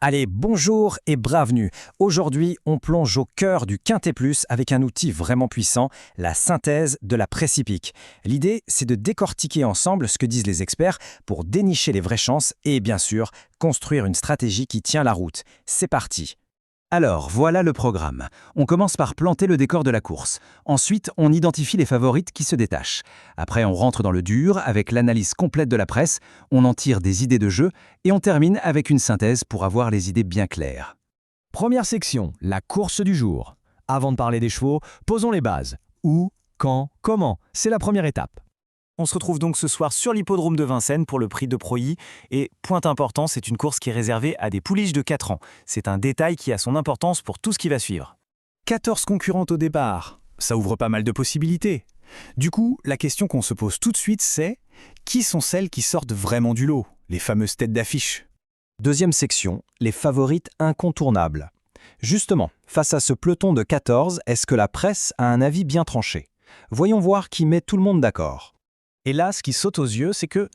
Allez, bonjour et bienvenue. Aujourd'hui, on plonge au cœur du Quintet Plus avec un outil vraiment puissant, la synthèse de la presse hippique. L'idée, c'est de décortiquer ensemble ce que disent les experts pour dénicher les vraies chances et bien sûr, construire une stratégie qui tient la route. C'est parti. Alors, voilà le programme. On commence par planter le décor de la course. Ensuite, on identifie les favorites qui se détachent. Après, on rentre dans le dur avec l'analyse complète de la presse, on en tire des idées de jeu et on termine avec une synthèse pour avoir les idées bien claires. Première section, la course du jour. Avant de parler des chevaux, posons les bases. Où, quand, comment, c'est la première étape. On se retrouve donc ce soir sur l'hippodrome de Vincennes pour le prix de Proilly. Et point important, c'est une course qui est réservée à des pouliches de 4 ans. C'est un détail qui a son importance pour tout ce qui va suivre. 14 concurrentes au départ. Ça ouvre pas mal de possibilités. Du coup, la question qu'on se pose tout de suite, c'est qui sont celles qui sortent vraiment du lot, les fameuses têtes d'affiche? Deuxième section, les favorites incontournables. Justement, face à ce peloton de 14, est-ce que la presse a un avis bien tranché? Voyons voir qui met tout le monde d'accord. Et là, ce qui saute aux yeux, c'est que,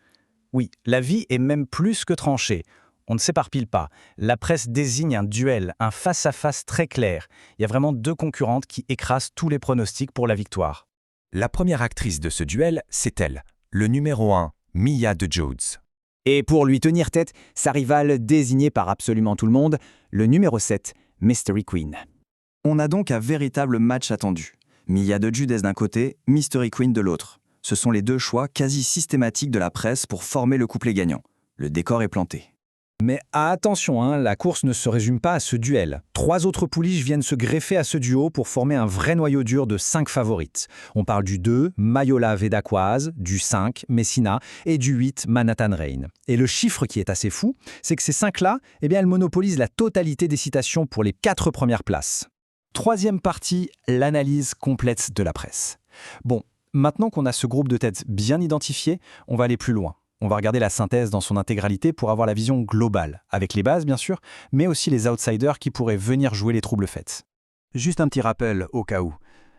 oui, la vie est même plus que tranchée. On ne s'éparpille pas. La presse désigne un duel, un face-à-face très clair. Il y a vraiment deux concurrentes qui écrasent tous les pronostics pour la victoire. La première actrice de ce duel, c'est elle, le numéro 1, Mia de Jones. Et pour lui tenir tête, sa rivale désignée par absolument tout le monde, le numéro 7, Mystery Queen. On a donc un véritable match attendu. Mia de Judas d'un côté, Mystery Queen de l'autre. Ce sont les deux choix quasi systématiques de la presse pour former le couplet gagnant. Le décor est planté. Mais attention, la course ne se résume pas à ce duel. 3 autres pouliches viennent se greffer à ce duo pour former un vrai noyau dur de 5 favorites. On parle du 2, Mayola Vedaquaz, du 5, Messina, et du 8, Manhattan Rain. Et le chiffre qui est assez fou, c'est que ces 5-là, elles monopolisent la totalité des citations pour les 4 premières places. Troisième partie, l'analyse complète de la presse. Bon, maintenant qu'on a ce groupe de têtes bien identifié, on va aller plus loin. On va regarder la synthèse dans son intégralité pour avoir la vision globale, avec les bases bien sûr, mais aussi les outsiders qui pourraient venir jouer les troubles faits. Juste un petit rappel au cas où.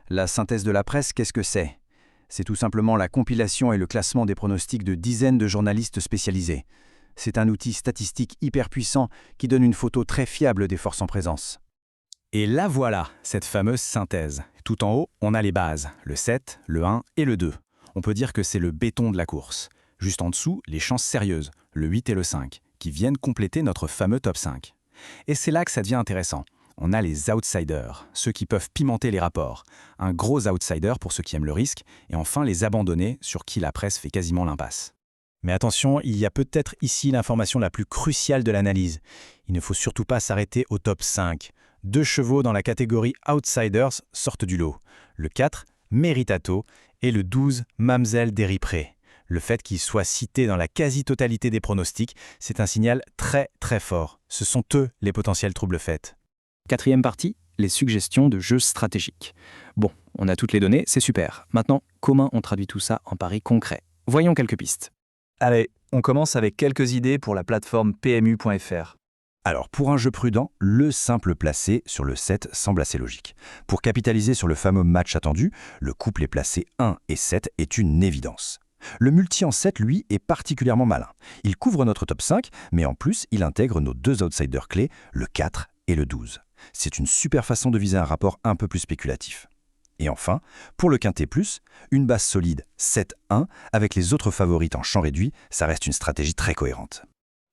La synthèse de la presse, qu'est-ce que c'est? C'est tout simplement la compilation et le classement des pronostics de dizaines de journalistes spécialisés. C'est un outil statistique hyper puissant qui donne une photo très fiable des forces en présence. Et là voilà, cette fameuse synthèse. Tout en haut, on a les bases, le 7, le 1 et le 2. On peut dire que c'est le béton de la course. Juste en dessous, les chances sérieuses, le 8 et le 5, qui viennent compléter notre fameux top 5. Et c'est là que ça devient intéressant. On a les outsiders, ceux qui peuvent pimenter les rapports. Un gros outsider pour ceux qui aiment le risque, et enfin les abandonnés sur qui la presse fait quasiment l'impasse. Mais attention, il y a peut-être ici l'information la plus cruciale de l'analyse. Il ne faut surtout pas s'arrêter au top 5. 2 chevaux dans la catégorie Outsiders sortent du lot. Le 4, Meritato, et le 12, Mamselle Deripré. Le fait qu'ils soient cités dans la quasi-totalité des pronostics, c'est un signal très très fort. Ce sont eux les potentiels troubles faits. Quatrième partie, les suggestions de jeux stratégiques. Bon, on a toutes les données, c'est super. Maintenant, comment on traduit tout ça en paris concret? Voyons quelques pistes. Allez, on commence avec quelques idées pour la plateforme PMU.fr. Alors, pour un jeu prudent, le simple placé sur le 7 semble assez logique. Pour capitaliser sur le fameux match attendu, le couplet placé 1 et 7 est une évidence. Le multi en 7, lui, est particulièrement malin. Il couvre notre top 5, mais en plus, il intègre nos 2 outsiders clés, le 4 et le 12. C'est une super façon de viser un rapport un peu plus spéculatif. Et enfin, pour le Quintet Plus, une base solide 7-1 avec les autres favorites en champ réduit, ça reste une stratégie très cohérente.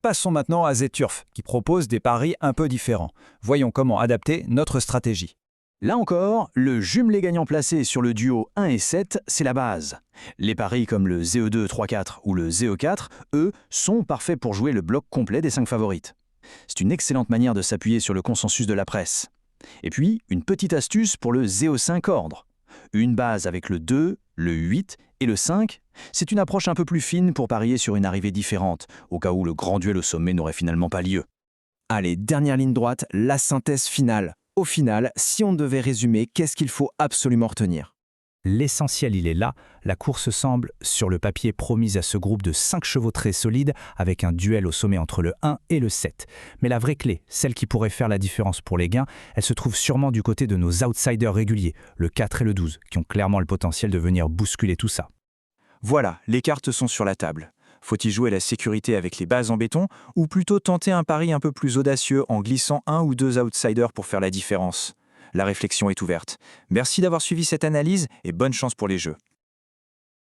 Passons maintenant à Z-Turf, qui propose des paris un peu différents. Voyons comment adapter notre stratégie. Là encore, le jumelé gagnant placé sur le duo 1 et 7, c'est la base. Les paris comme le ZE2 3-4 ou le ZE4, eux, sont parfaits pour jouer le bloc complet des 5 favorites. C'est une excellente manière de s'appuyer sur le consensus de la presse. Et puis, une petite astuce pour le ZE5 ordre. Une base avec le 2, le 8 et le 5, c'est une approche un peu plus fine pour parier sur une arrivée différente, au cas où le grand duel au sommet n'aurait finalement pas lieu. Allez, dernière ligne droite, la synthèse finale. Au final, si on devait résumer, qu'est-ce qu'il faut absolument retenir? L'essentiel, il est là. La course semble, sur le papier, promise à ce groupe de 5 chevaux très solides, avec un duel au sommet entre le 1 et le 7. Mais la vraie clé, celle qui pourrait faire la différence pour les gains, elle se trouve sûrement du côté de nos outsiders réguliers, le 4 et le 12, qui ont clairement le potentiel de venir bousculer tout ça. Voilà, les cartes sont sur la table. Faut-il jouer la sécurité avec les bases en béton ou plutôt tenter un pari un peu plus audacieux en glissant un ou deux outsiders pour faire la différence? La réflexion est ouverte. Merci d'avoir suivi cette analyse et bonne chance pour les jeux.